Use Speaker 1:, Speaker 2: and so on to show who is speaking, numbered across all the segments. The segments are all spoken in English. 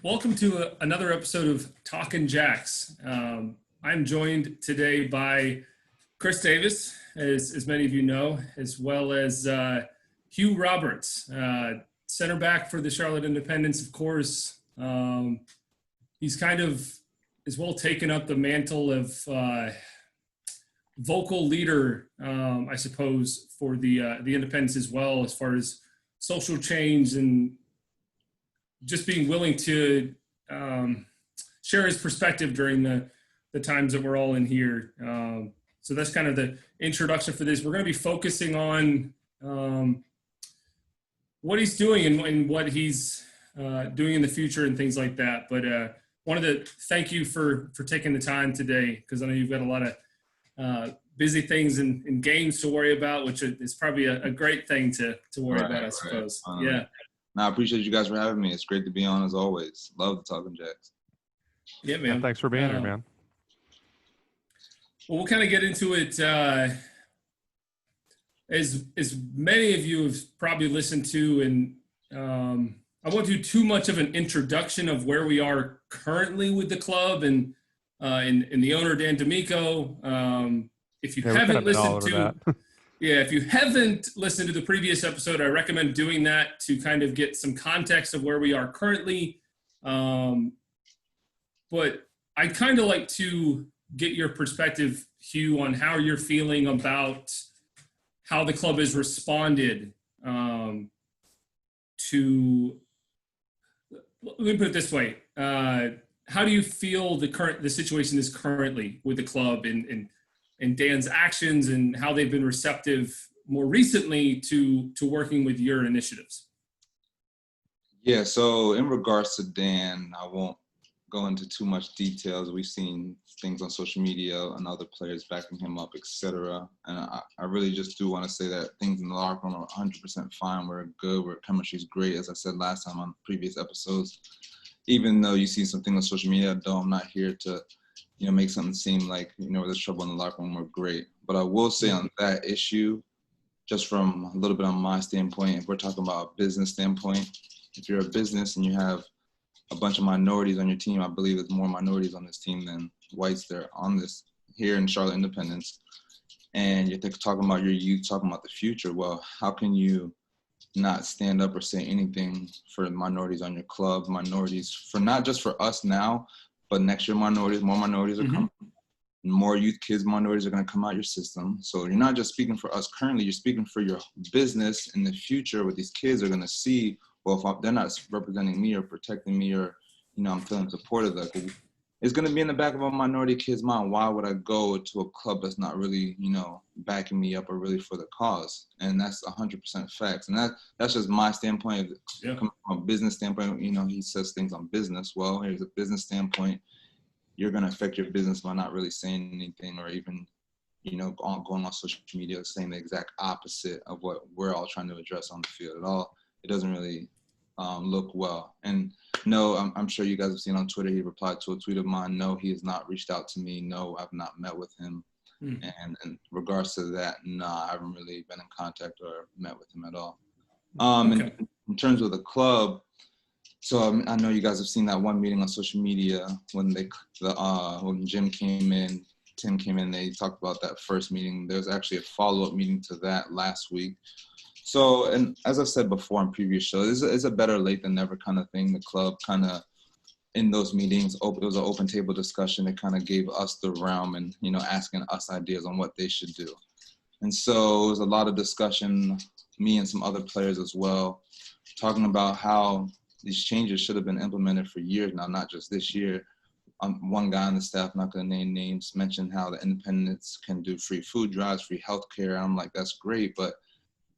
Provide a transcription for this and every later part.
Speaker 1: Welcome to another episode of Talkin' Jacks. I'm joined today by Chris Davis, as many of you know, as well as Hugh Roberts, center back for the Charlotte Independents, of course. He's kind of as well taken up the mantle of vocal leader, I suppose, for the Independents as well, as far as social change and just being willing to share his perspective during the times that we're all in here. So that's kind of the introduction for this. We're going to be focusing on what he's doing and what he's doing in the future and things like that. But wanted to thank you for taking the time today, because I know you've got a lot of busy things and games to worry about, which is probably a great thing to worry about, I suppose. Yeah.
Speaker 2: No, I appreciate you guys for having me. It's great to be on as always. Love the Talking Jacks.
Speaker 1: Yeah, man.
Speaker 3: Thanks for being here, man.
Speaker 1: Well, we'll kind of get into it. As many of you have probably listened to, and I won't do too much of an introduction of where we are currently with the club and the owner, Dan D'Amico. If you haven't listened to Yeah, if you haven't listened to the previous episode, I recommend doing that to kind of get some context of where we are currently. But I'd kind of like to get your perspective, Hugh, on how you're feeling about how the club has responded to, let me put it this way. How do you feel the situation is currently with the club and Dan's actions and how they've been receptive more recently to working with your initiatives?
Speaker 2: Yeah, so in regards to Dan, I won't go into too much details. We've seen things on social media and other players backing him up, etc. And I really just do want to say that things in the locker room are 100% fine. We're good. Chemistry's great, as I said last time on previous episodes. Even though you see something on social media, though, I'm not here to make something seem like, there's trouble in the locker room. We're great. But I will say on that issue, just from a little bit on my standpoint, if we're talking about a business standpoint, if you're a business and you have a bunch of minorities on your team, I believe there's more minorities on this team than whites there on this here in Charlotte Independence. And you're talking about your youth, talking about the future. Well, how can you not stand up or say anything for minorities on your club, minorities for not just for us now, but next year, more minorities are coming. More youth kids, minorities are going to come out your system. So you're not just speaking for us currently, you're speaking for your business in the future. What these kids are going to see, well, if they're not representing me or protecting me or, I'm feeling supportive, like, it's going to be in the back of a minority kid's mind. Why would I go to a club that's not really, backing me up or really for the cause? And that's 100% facts. And that's just my standpoint. Coming from a business standpoint, he says things on business. Well, here's a business standpoint. You're going to affect your business by not really saying anything or even, going on social media saying the exact opposite of what we're all trying to address on the field at all. It doesn't really look well. And no, I'm sure you guys have seen on Twitter, he replied to a tweet of mine. No, he has not reached out to me. No, I've not met with him. And in regards to that, no, I haven't really been in contact or met with him at all. In terms of the club, so I know you guys have seen that one meeting on social media when when Jim came in, Tim came in, they talked about that first meeting. There's actually a follow-up meeting to that last week. So, and as I've said before on previous shows, it's a better late than never kind of thing. The club kind of, in those meetings, it was an open table discussion. It kind of gave us the realm and, asking us ideas on what they should do. And so it was a lot of discussion, me and some other players as well, talking about how these changes should have been implemented for years now, not just this year. One guy on the staff, not going to name names, mentioned how the independents can do free food drives, free healthcare. I'm like, that's great, but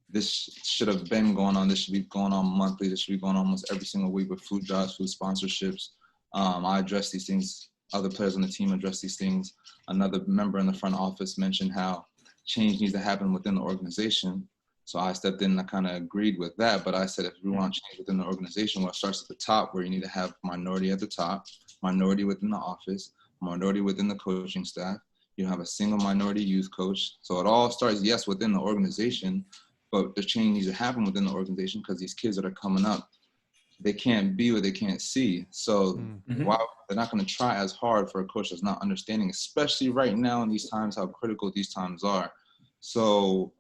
Speaker 2: this should have been going on. This should be going on monthly. This should be going on almost every single week with food drives, food sponsorships. I address these things. Other players on the team address these things. Another member in the front office mentioned how change needs to happen within the organization. So I stepped in and I kind of agreed with that. But I said, if we want change within the organization, well, it starts at the top, where you need to have minority at the top, minority within the office, minority within the coaching staff. You have a single minority youth coach. So it all starts, yes, within the organization, but the change needs to happen within the organization, because these kids that are coming up, they can't be what they can't see. So
Speaker 1: Mhm.
Speaker 2: why they're not going to try as hard for a coach that's not understanding, especially right now in these times, how critical these times are. So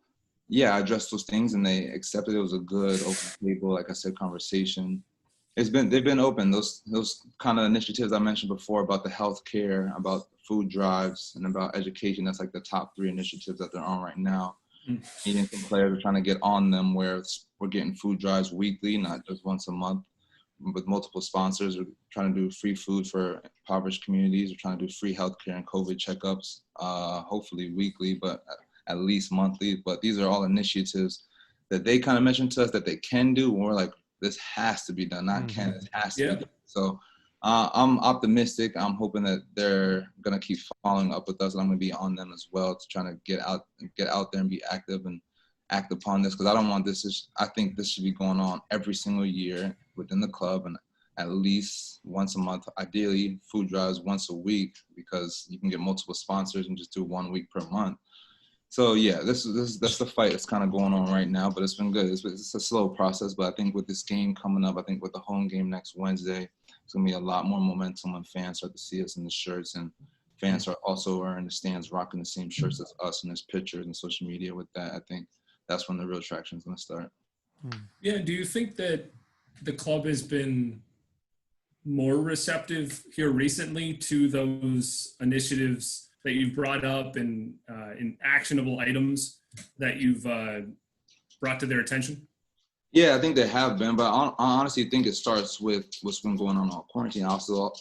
Speaker 2: yeah, I addressed those things and they accepted it. Was a good open table, like I said, conversation. They've been open. Those kind of initiatives I mentioned before about the healthcare, about food drives, and about education. That's like the top 3 initiatives that they're on right now.
Speaker 1: Mm.
Speaker 2: Meeting some players are trying to get on them where we're getting food drives weekly, not just once a month, with multiple sponsors. We're trying to do free food for impoverished communities. We're trying to do free healthcare and COVID checkups, hopefully weekly, but at least monthly. But these are all initiatives that they kind of mentioned to us that they can do. And we're like, this has to be done, not can, it has to be done. So I'm optimistic. I'm hoping that they're gonna keep following up with us, and I'm gonna be on them as well to try to get out there and be active and act upon this, because I don't want this. I think this should be going on every single year within the club, and at least once a month, ideally food drives once a week, because you can get multiple sponsors and just do 1 week per month. So yeah, that's the fight that's kind of going on right now, but it's been good. It's a slow process, but I think with this game coming up, I think with the home game next Wednesday, it's gonna be a lot more momentum when fans start to see us in the shirts, and fans are also in the stands rocking the same shirts as us, and there's pictures and social media with that. I think that's when the real traction is gonna start.
Speaker 1: Yeah. Do you think that the club has been more receptive here recently to those initiatives that you've brought up and actionable items that you've brought to their attention?
Speaker 2: Yeah, I think they have been, but I honestly think it starts with what's been going on quarantine. I also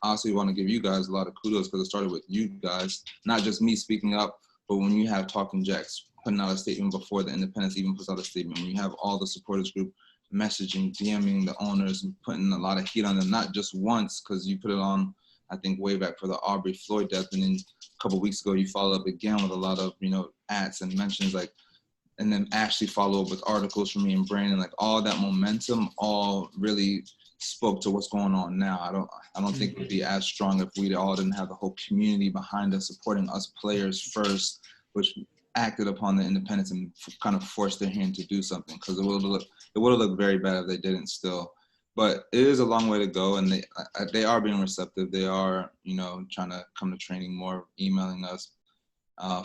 Speaker 2: honestly want to give you guys a lot of kudos, because it started with you guys, not just me speaking up, but when you have Talking Jacks putting out a statement before the Independence even puts out a statement, when you have all the supporters group messaging, DMing the owners, and putting a lot of heat on them, not just once, because you put it on, I think, way back for the Aubrey Floyd death, and then a couple of weeks ago you followed up again with a lot of, ads and mentions, like, and then actually follow up with articles from me and Brandon. Like, all that momentum all really spoke to what's going on now. I don't think it would be as strong if we all didn't have the whole community behind us, supporting us players first, which acted upon the independence and kind of forced their hand to do something, because it would have looked very bad if they didn't still. But it is a long way to go, and they are being receptive. They are, trying to come to training more, emailing us,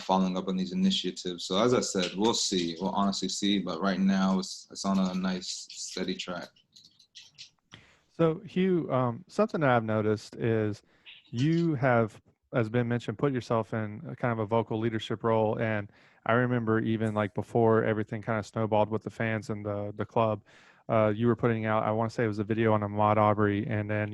Speaker 2: following up on these initiatives. So as I said, we'll see. We'll honestly see. But right now, it's on a nice, steady track.
Speaker 3: So Hugh, something that I've noticed is you have, as Ben mentioned, put yourself in a kind of a vocal leadership role. And I remember even like before everything kind of snowballed with the fans and the club, you were putting out, I want to say it was a video on Ahmaud Arbery, and then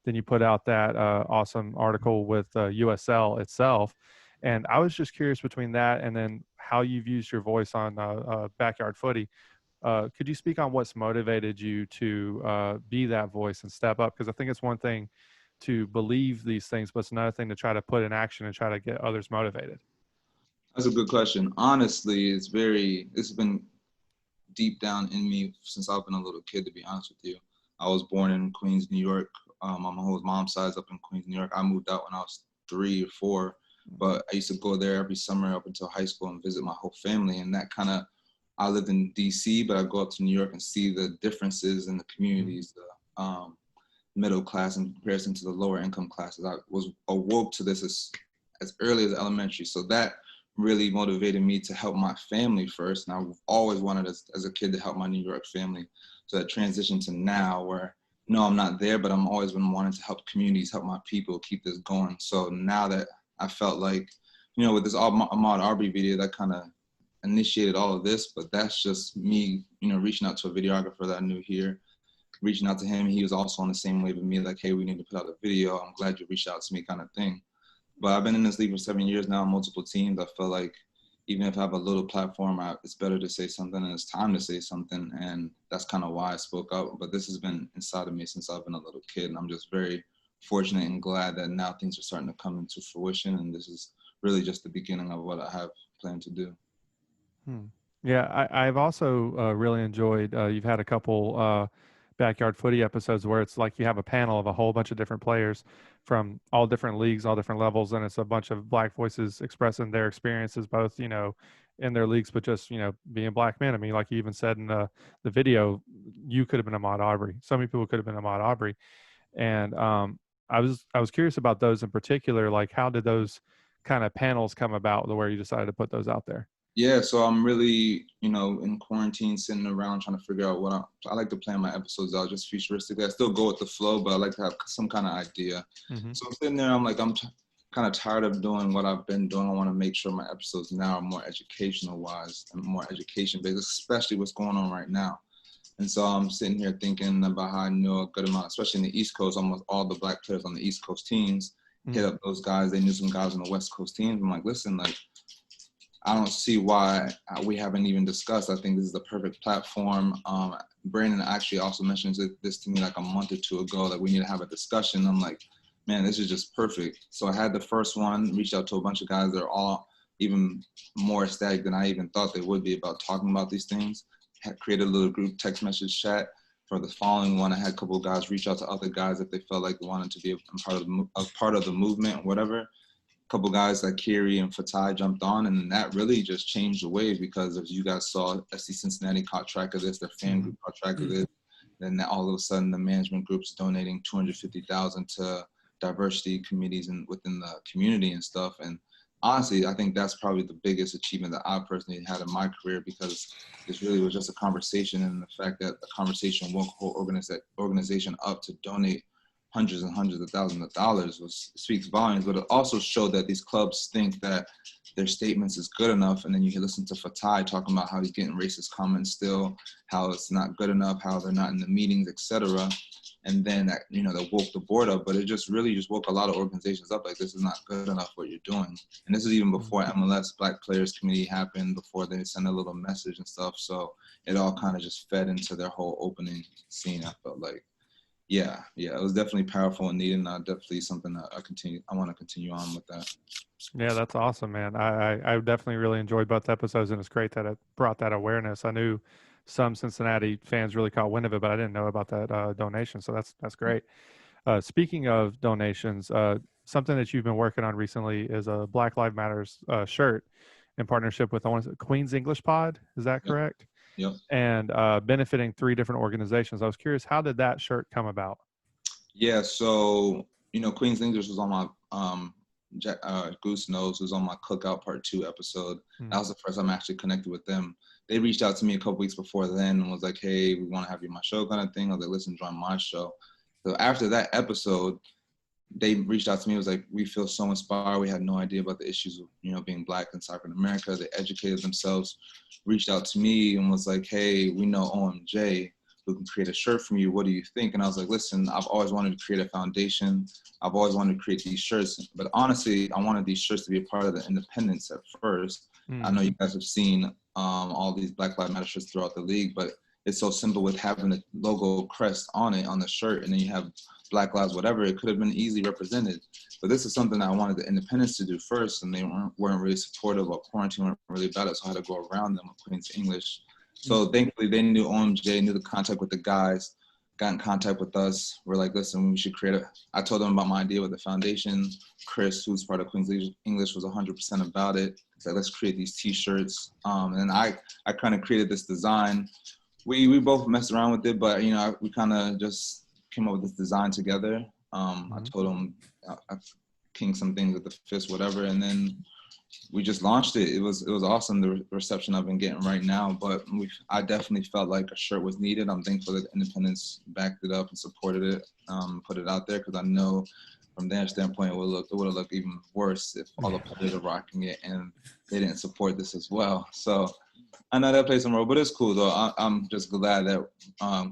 Speaker 3: then you put out that awesome article with USL itself. And I was just curious between that and then how you've used your voice on Backyard Footy. Could you speak on what's motivated you to be that voice and step up? Because I think it's one thing to believe these things, but it's another thing to try to put in action and try to get others motivated.
Speaker 2: That's a good question. Honestly, it's been deep down in me since I've been a little kid, to be honest with you. I was born in Queens, New York. My whole mom's side's up in Queens, New York. I moved out when I was 3 or 4, but I used to go there every summer up until high school and visit my whole family. And that kind of, I lived in DC, but I go up to New York and see the differences in the communities, the middle class in comparison to the lower income classes. I was awoke to this as early as elementary. So that really motivated me to help my family first. And I've always wanted as a kid to help my New York family. So that transition to now where, no, I'm not there, but I'm always been wanting to help communities, help my people, keep this going. So now that I felt like, with this Ahmaud Arbery video, that kind of initiated all of this, but that's just me, reaching out to a videographer that I knew here, reaching out to him. He was also on the same wave with me, like, hey, we need to put out a video. I'm glad you reached out to me, kind of thing. But I've been in this league for 7 years now, multiple teams. I feel like even if I have a little platform, it's better to say something, and it's time to say something. And that's kind of why I spoke up. But this has been inside of me since I've been a little kid. And I'm just very fortunate and glad that now things are starting to come into fruition. And this is really just the beginning of what I have planned to do.
Speaker 3: Yeah, I've also really enjoyed, you've had a couple Backyard Footy episodes where it's like you have a panel of a whole bunch of different players from all different leagues, all different levels, and it's a bunch of Black voices expressing their experiences, both, you know, in their leagues, but just, you know, being Black men. I mean, like you even said in the video, you could have been Ahmaud Arbery. So many people could have been Ahmaud Arbery. And I was curious about those in particular. Like, how did those kind of panels come about where you decided to put those out there?
Speaker 2: Yeah, so I'm really, you know, in quarantine, sitting around trying to figure out what I like to plan my episodes out just futuristically. I still go with the flow, but I like to have some kind of idea.
Speaker 3: Mm-hmm.
Speaker 2: So I'm sitting there, I'm like, kind of tired of doing what I've been doing. I want to make sure my episodes now are more educational wise and more education based, especially what's going on right now. And so I'm sitting here thinking about how I know a good amount, especially in the East Coast, almost all the Black players on the East Coast teams hit up those guys. They knew some guys on the West Coast teams. I'm like, listen, like, I don't see why we haven't even discussed. I think this is the perfect platform. Brandon actually also mentioned this to me like a month or two ago, that we need to have a discussion. I'm like, man, this is just perfect. So I had the first one, reached out to a bunch of guys that are all even more ecstatic than I even thought they would be about talking about these things. Had created a little group text message chat. For the following one, I had a couple of guys reach out to other guys if they felt like they wanted to be a part of the movement, whatever. Couple guys like Kiri and Fatai jumped on, and that really just changed the wave, because as you guys saw, SC Cincinnati caught track of this, their fan group caught track of this. Then all of a sudden the management group's donating $250,000 to diversity committees and within the community and stuff. And honestly, I think that's probably the biggest achievement that I personally had in my career, because this really was just a conversation, and the fact that the conversation woke the whole organization up to donate hundreds and hundreds of thousands of dollars speaks volumes. But it also showed that these clubs think that their statements is good enough, and then you can listen to Fatai talking about how he's getting racist comments still, how it's not good enough, how they're not in the meetings, etc. And then that, you know, that woke the board up. But it just really woke a lot of organizations up, like, this is not good enough what you're doing. And this is even before MLS Black Players Committee happened, before they sent a little message and stuff. So it all kind of just fed into their whole opening scene, I felt like. Yeah, it was definitely powerful and needed, and definitely something that I want to continue on with that.
Speaker 3: Yeah, that's awesome, man. I definitely really enjoyed both episodes, and it's great that it brought that awareness. I knew some Cincinnati fans really caught wind of it, but I didn't know about that donation. So that's great. Speaking of donations, something that you've been working on recently is a Black Lives Matters shirt in partnership with, I want to say, Queen's English Pod. Is that correct?
Speaker 2: Yep.
Speaker 3: And benefiting 3 different organizations. I was curious, how did that shirt come about?
Speaker 2: Yeah, so, you know, Queen's English was on my Goose Knows was on my Cookout Part 2 episode. That was the first time I actually connected with them. They reached out to me a couple weeks before then and was like, hey, we want to have you on my show kind of thing. I was like, listen, join my show. So after that episode, they reached out to me. It was like, we feel so inspired. We had no idea about the issues of, you know, being Black in soccer in America. They educated themselves, reached out to me and was like, hey, we know OMJ, who can create a shirt from you. What do you think? And I was like, listen, I've always wanted to create a foundation. I've always wanted to create these shirts. But honestly, I wanted these shirts to be a part of the independence at first. I know you guys have seen all these Black Lives Matter shirts throughout the league, but it's so simple with having the logo crest on it, on the shirt, and then you have Black Lives, whatever. It could have been easily represented. But this is something I wanted the independents to do first, and they weren't really supportive, or quarantine weren't really about it, so I had to go around them with Queen's English. So thankfully, they knew OMJ, knew the contact with the guys, got in contact with us. We're like, listen, we should create I told them about my idea with the foundation. Chris, who's part of Queen's English, was 100% about it. So let's create these T-shirts. And I kind of created this design. We both messed around with it, but, you know, we kind of just came up with this design together. I told him I kinked some things with the fist, whatever, and then we just launched it. It was awesome, the reception I've been getting right now. But I definitely felt like a shirt was needed. I'm thankful that Independence backed it up and supported it, put it out there, because I know from their standpoint it would have looked even worse if all the players are rocking it and they didn't support this as well. So I know that plays some role, but it's cool though. I'm just glad that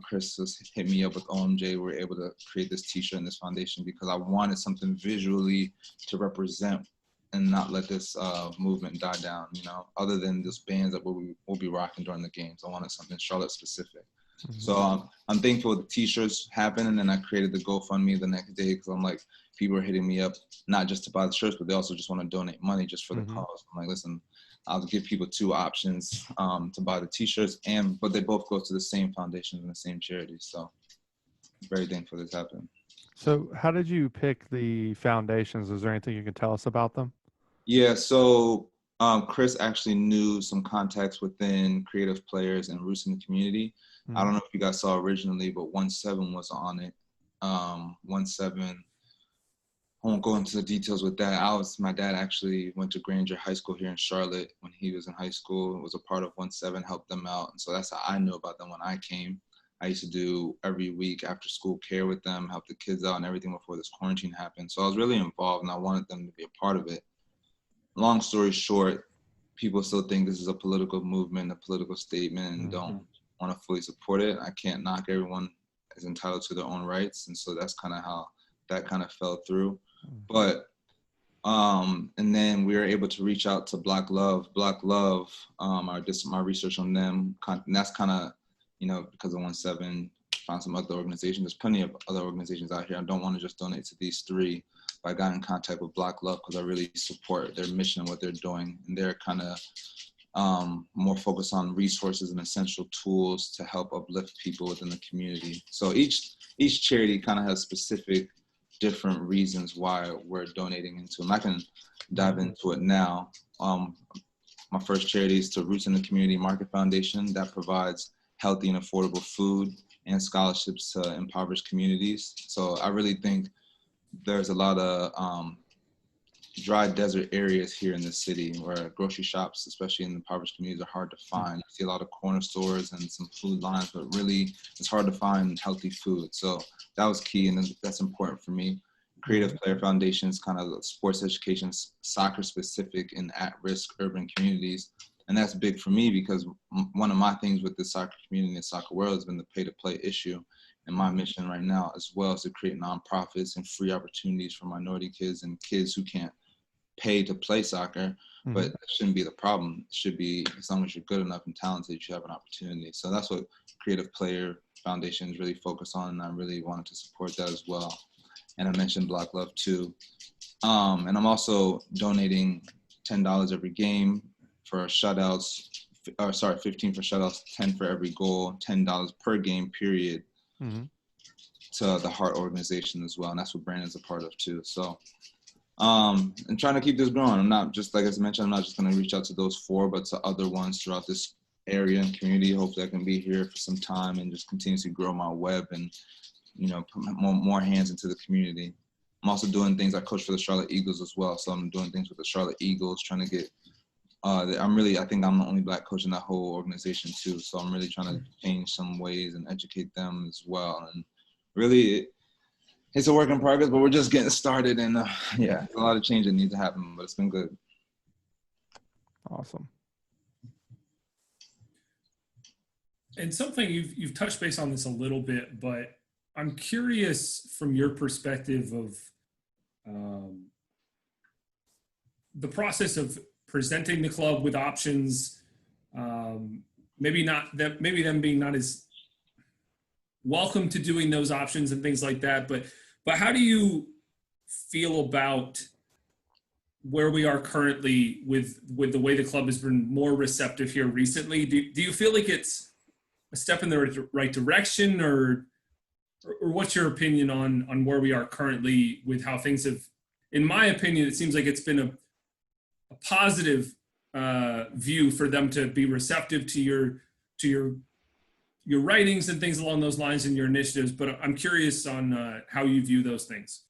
Speaker 2: Chris just hit me up with OMJ. We were able to create this T-shirt and this foundation, because I wanted something visually to represent and not let this movement die down, you know, other than this bands that we'll be rocking during the games. I wanted something Charlotte specific. So I'm thankful the T-shirts happened, and then I created the GoFundMe the next day, because I'm like, people are hitting me up, not just to buy the shirts, but they also just want to donate money just for the cause. I'm like, listen, I'll give people 2 options to buy the T-shirts, but they both go to the same foundations and the same charities. So very thankful this happened.
Speaker 3: So how did you pick the foundations? Is there anything you can tell us about them?
Speaker 2: Yeah, so Chris actually knew some contacts within creative players and roots in the community. I don't know if you guys saw originally, but 1-7 was on it. 1-7. I won't go into the details with that. My dad actually went to Granger High School here in Charlotte when he was in high school. Was a part of 1-7, helped them out. And so that's how I knew about them when I came. I used to do every week after school care with them, help the kids out and everything before this quarantine happened. So I was really involved and I wanted them to be a part of it. Long story short, people still think this is a political movement, a political statement, and don't want to fully support it. I can't knock. Everyone is entitled to their own rights. And so that's kind of how that kind of fell through. But and then we were able to reach out to Black Love. I did my research on them, and that's kind of, because of 1-7, found some other organizations. There's plenty of other organizations out here. I don't want to just donate to these three. But I got in contact with Black Love because I really support their mission and what they're doing, and they're kind of more focused on resources and essential tools to help uplift people within the community. So each charity kind of has specific different reasons why we're donating into them. I can dive into it now. My first charity is to Roots in the Community Market Foundation that provides healthy and affordable food and scholarships to impoverished communities. So I really think there's a lot of dry desert areas here in the city where grocery shops, especially in the impoverished communities, are hard to find. You see a lot of corner stores and some food lines, but really it's hard to find healthy food. So that was key, and that's important for me. Creative Player Foundation is kind of sports education, soccer specific in at-risk urban communities. And that's big for me because one of my things with the soccer community and soccer world has been the pay-to-play issue. And my mission right now as well is to create nonprofits and free opportunities for minority kids and kids who can't pay to play soccer, but that shouldn't be the problem. It should be, as long as you're good enough and talented, you should have an opportunity. So that's what Creative Player Foundation is really focused on, and I really wanted to support that as well. And I mentioned Black Love too. And I'm also donating $10 every game for shutouts, 15 for shutouts, 10 for every goal, $10 per game, period, to the Heart organization as well. And that's what Brandon's a part of too. So, and trying to keep this growing. I'm not just, like I mentioned, I'm not just going to reach out to those four, but to other ones throughout this area and community. Hopefully I can be here for some time and just continuously grow my web and, put more hands into the community. I'm also doing things. I coach for the Charlotte Eagles as well. So I'm doing things with the Charlotte Eagles, trying to get, I think I'm the only Black coach in that whole organization too. So I'm really trying to change some ways and educate them as well. And really, it's a work in progress, but we're just getting started. And there's a lot of change that needs to happen, but it's been good.
Speaker 3: Awesome.
Speaker 1: And something you've touched base on this a little bit, but I'm curious from your perspective of the process of presenting the club with options, maybe them being not as welcome to doing those options and things like that. But how do you feel about where we are currently with the way the club has been more receptive here recently? Do you feel like it's a step in the right direction, or what's your opinion on where we are currently with how things have? In my opinion, it seems like it's been a positive view for them to be receptive to your writings and things along those lines and your initiatives. But I'm curious on how you view those things.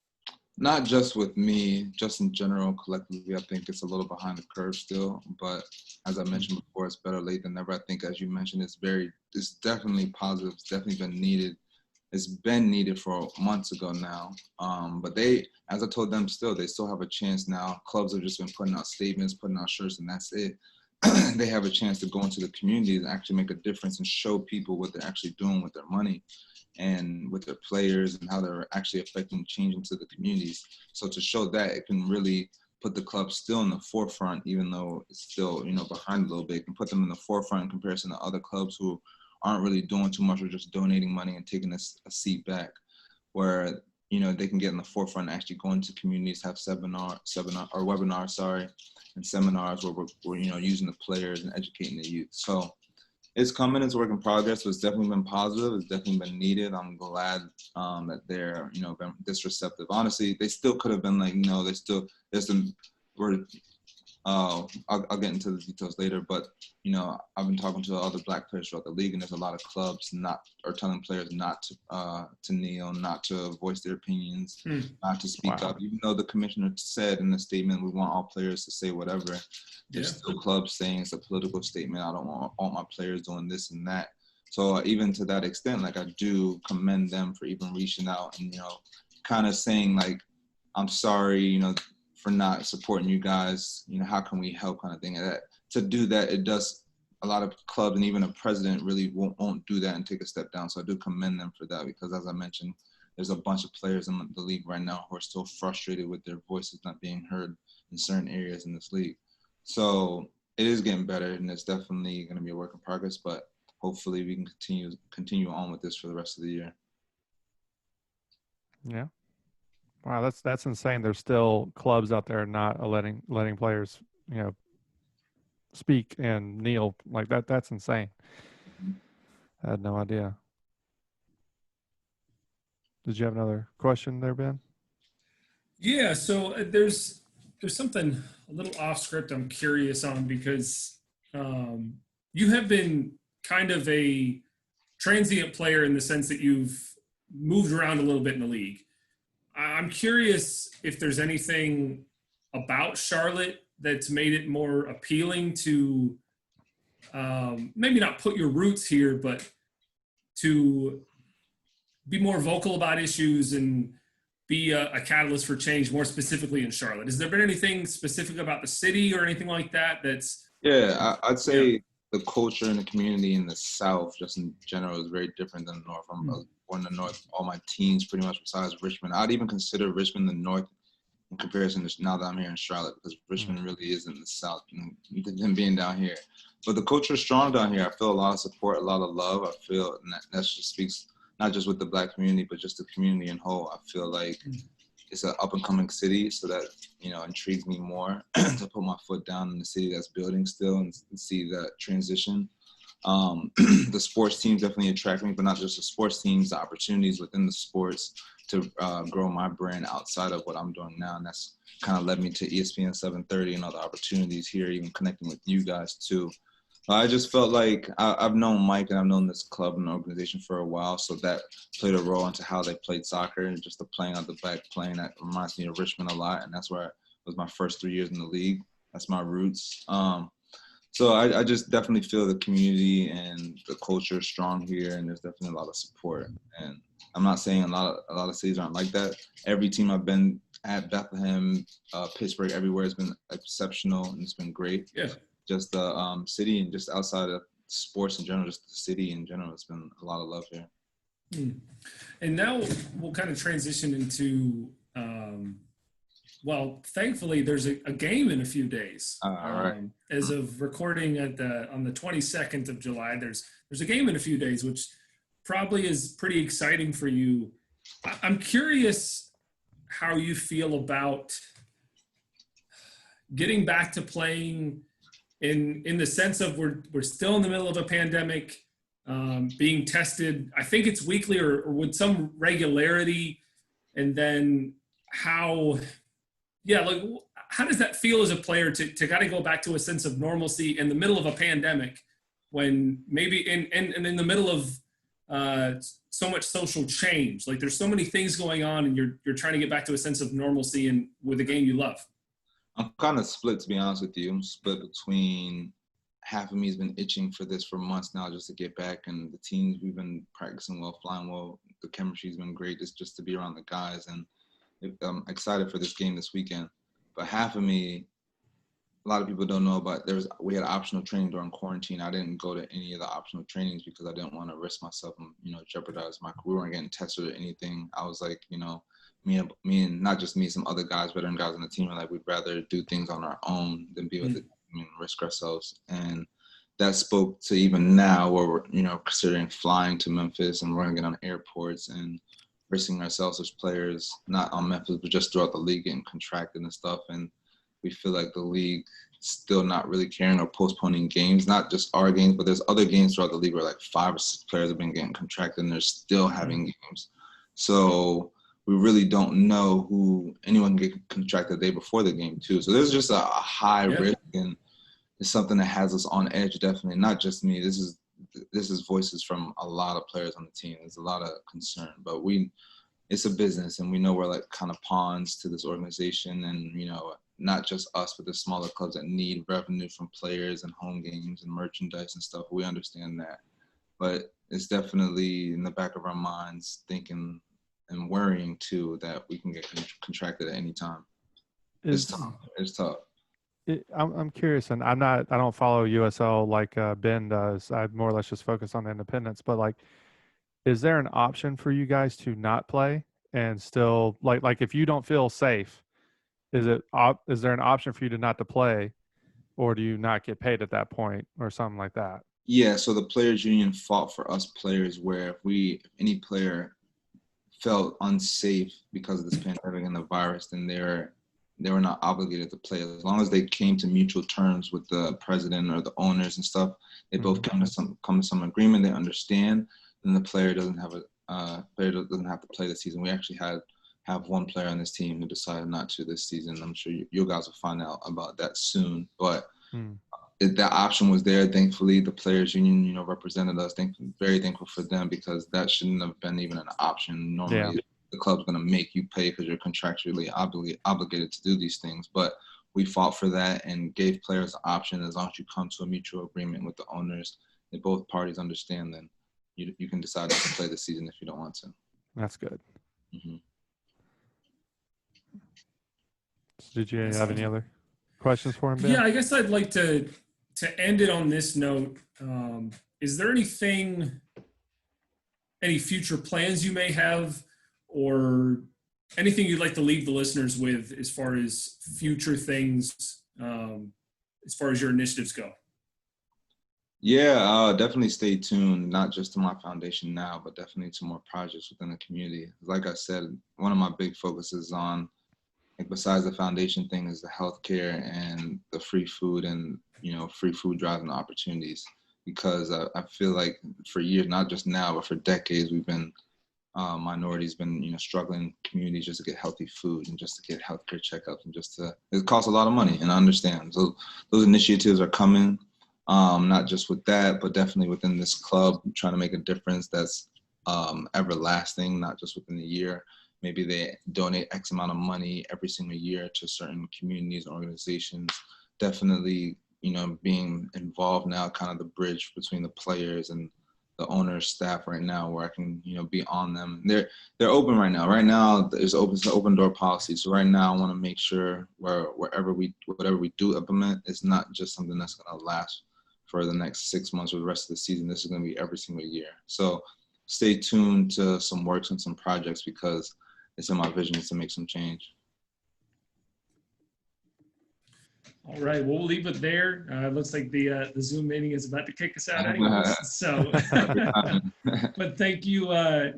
Speaker 2: Not just with me, just in general, collectively, I think it's a little behind the curve still. But as I mentioned before, it's better late than never. I think, as you mentioned, it's definitely positive. It's definitely been needed. It's been needed for months ago now. But as I told them, they still have a chance now. Clubs have just been putting out statements, putting out shirts, and that's it. They have a chance to go into the community and actually make a difference and show people what they're actually doing with their money and with their players and how they're actually affecting change into the communities. So to show that, it can really put the club still in the forefront, even though it's still, behind a little bit. It can put them in the forefront in comparison to other clubs who aren't really doing too much or just donating money and taking a seat back, where, they can get in the forefront and actually go into communities, have webinars, and seminars where we're using the players and educating the youth. So It's coming. It's a work in progress, but it's definitely been positive. It's definitely been needed. I'm glad that they're, been this receptive. Honestly, they still could have been like, there's some, I'll get into the details later, but, I've been talking to other Black players throughout the league, and there's a lot of clubs telling players not to kneel, not to voice their opinions, not to speak up. Even though the commissioner said in the statement, we want all players to say whatever, there's still clubs saying it's a political statement. I don't want all my players doing this and that. So even to that extent, like, I do commend them for even reaching out and, kind of saying, like, I'm sorry, for not supporting you guys, how can we help, kind of thing. And that, to do that, it does, a lot of clubs and even a president really won't do that and take a step down. So I do commend them for that, because as I mentioned, there's a bunch of players in the league right now who are still frustrated with their voices not being heard in certain areas in this league. So it is getting better, and it's definitely going to be a work in progress, but hopefully we can continue on with this for the rest of the year.
Speaker 3: Yeah. Wow, that's insane. There's still clubs out there not letting players, speak and kneel like that. That's insane. I had no idea. Did you have another question there, Ben?
Speaker 1: Yeah, so there's something a little off script I'm curious on, because you have been kind of a transient player in the sense that you've moved around a little bit in the league. I'm curious if there's anything about Charlotte that's made it more appealing to maybe not put your roots here, but to be more vocal about issues and be a catalyst for change, more specifically in Charlotte. Has there been anything specific about the city or anything like that that's...
Speaker 2: Yeah, I'd say the culture and the community in the South, just in general, is very different than the North. I was born in the North all my teens, pretty much, besides Richmond. I'd even consider Richmond the North in comparison to now that I'm here in Charlotte, because Richmond really is in the South, than being down here. But the culture is strong down here. I feel a lot of support, a lot of love. I feel, and that just speaks not just with the Black community, but just the community in whole. I feel like it's an up-and-coming city, so that, intrigues me more to put my foot down in the city that's building still and see that transition. The sports teams definitely attract me, but not just the sports teams, the opportunities within the sports to grow my brand outside of what I'm doing now. And that's kind of led me to ESPN 730 and other opportunities here, even connecting with you guys too. I just felt like I've known Mike and I've known this club and organization for a while, so that played a role into how they played soccer, and just the playing out the back, playing that reminds me of Richmond a lot, and that's where it was my first 3 years in the league. That's my roots. So I just definitely feel the community and the culture is strong here, and there's definitely a lot of support. And I'm not saying a lot of cities aren't like that. Every team I've been at, Bethlehem, Pittsburgh, everywhere, has been exceptional, and it's been great.
Speaker 1: Yeah.
Speaker 2: Just the city, and just outside of sports in general, just the city in general, it's been a lot of love here.
Speaker 1: And now we'll kind of transition into, well, thankfully there's a game in a few days.
Speaker 2: All right.
Speaker 1: As of recording on the 22nd of July, there's a game in a few days, which probably is pretty exciting for you. I'm curious how you feel about getting back to playing in the sense of we're still in the middle of a pandemic, being tested, I think it's weekly or with some regularity. And then how does that feel as a player to kind of go back to a sense of normalcy in the middle of a pandemic, when maybe in the middle of so much social change? Like, there's so many things going on, and you're trying to get back to a sense of normalcy and with a game you love.
Speaker 2: I'm kind of split, to be honest with you. I'm split between, half of me has been itching for this for months now, just to get back. And the teams, we've been practicing well, flying well. The chemistry's been great, just to be around the guys. And I'm excited for this game this weekend. But half of me, a lot of people don't know about, we had optional training during quarantine. I didn't go to any of the optional trainings because I didn't want to risk myself and, jeopardize my career. We weren't getting tested or anything. I was like, me and not just me, some other guys, veteran guys on the team, are like, we'd rather do things on our own than be with the team and risk ourselves. And that spoke to even now, where we're, considering flying to Memphis, and we're going to get on airports and risking ourselves as players, not on Memphis, but just throughout the league, getting contracted and stuff. And we feel like the league still not really caring or postponing games, not just our games, but there's other games throughout the league where like 5 or 6 players have been getting contracted and they're still having games. So we really don't know who anyone can get contracted the day before the game too. So there's just a high risk, and it's something that has us on edge, definitely. Not just me. This is voices from a lot of players on the team. There's a lot of concern, but it's a business, and we know we're like kind of pawns to this organization, and not just us, but the smaller clubs that need revenue from players and home games and merchandise and stuff. We understand that, but it's definitely in the back of our minds, thinking and worrying too that we can get contracted at any time. It's tough. It's tough.
Speaker 3: I'm curious, and I don't follow USL like Ben does. I more or less just focus on the independents. But like, is there an option for you guys to not play and still like if you don't feel safe, is there an option for you to not to play, or do you not get paid at that point or something like that?
Speaker 2: Yeah. So the players union fought for us players where if any player felt unsafe because of this pandemic and the virus, then they were not obligated to play as long as they came to mutual terms with the president or the owners and stuff. They both come to some agreement. They understand, and the player doesn't have to play the season. We actually have one player on this team who decided not to this season. I'm sure you guys will find out about that soon. But that option was there. Thankfully, the players union, represented us. Very thankful for them, because that shouldn't have been even an option. Normally, the club's going to make you pay because you're contractually obligated to do these things. But we fought for that and gave players the option. As long as you come to a mutual agreement with the owners, and both parties understand, then you can decide not to play the season if you don't want to.
Speaker 3: That's good.
Speaker 2: Mm-hmm.
Speaker 3: Did you have any other questions for him, Ben?
Speaker 1: Yeah, I guess I'd like to end it on this note. Is there any future plans you may have, or anything you'd like to leave the listeners with as far as future things, as far as your initiatives go?
Speaker 2: Yeah, definitely stay tuned, not just to my foundation now, but definitely to more projects within the community. Like I said, one of my big focuses on, like, besides the foundation thing, is the healthcare and the free food and, free food drives and opportunities. Because I feel like for years, not just now, but for decades, we've been, minorities been, struggling communities just to get healthy food and just to get healthcare checkups, and it costs a lot of money, and I understand. So those initiatives are coming, not just with that, but definitely within this club, trying to make a difference that's everlasting, not just within the year. Maybe they donate X amount of money every single year to certain communities and organizations. Definitely, being involved now, kind of the bridge between the players and the owner's staff right now, where I can, be on them. They're open right now. Right now, it's an open door policy. So right now, I want to make sure whatever we do implement is not just something that's going to last for the next 6 months or the rest of the season. This is going to be every single year. So stay tuned to some works and some projects, because it's in my vision to make some change.
Speaker 1: All right, well, we'll leave it there. Looks like the Zoom meeting is about to kick us out anyways. So, but thank you,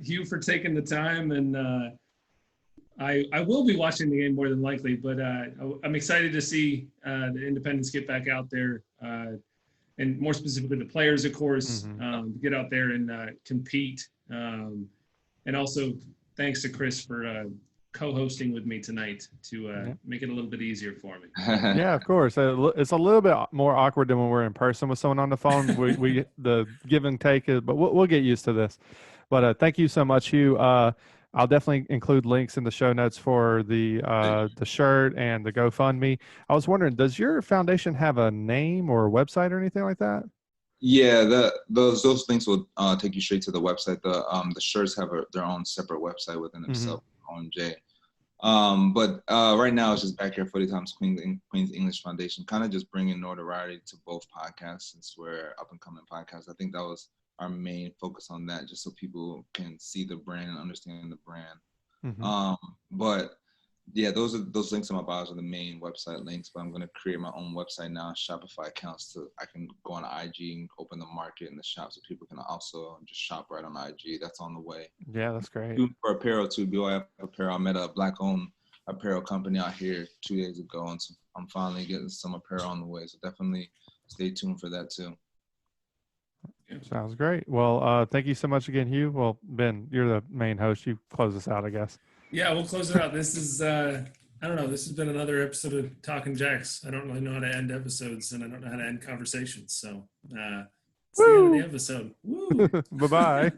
Speaker 1: Hugh, for taking the time. And I will be watching the game more than likely, but I'm excited to see the Independents get back out there, and more specifically the players, of course, get out there and compete. And also, thanks to Chris for co-hosting with me tonight to make it a little bit easier for me.
Speaker 3: Yeah, of course. It's a little bit more awkward than when we're in person with someone on the phone. we the give and take is, but we'll get used to this. But thank you so much, Hugh. I'll definitely include links in the show notes for the shirt and the GoFundMe. I was wondering, does your foundation have a name or a website or anything like that?
Speaker 2: Yeah, those links will take you straight to the website. The shirts have their own separate website within themselves, OMJ. But right now it's just Backyard Footy times Queens English Foundation, kind of just bringing notoriety to both podcasts, since we're up and coming podcasts. I think that was our main focus on that, just so people can see the brand and understand the brand. But yeah, those links in my bios are the main website links, but I'm going to create my own website now, Shopify accounts, so I can go on IG and open the market in the shop, so people can also just shop right on IG. That's on the way.
Speaker 3: Yeah, that's great.
Speaker 2: For apparel too, BYF Apparel. I met a Black-owned apparel company out here 2 days ago, and I'm finally getting some apparel on the way. So definitely stay tuned for that too.
Speaker 3: Sounds great. Well, thank you so much again, Hugh. Well, Ben, you're the main host. You close us out, I guess.
Speaker 1: Yeah, we'll close it out. This is, I don't know, this has been another episode of Talking Jacks. I don't really know how to end episodes, and I don't know how to end conversations. So, it's the end of the episode. Woo!
Speaker 3: Bye-bye.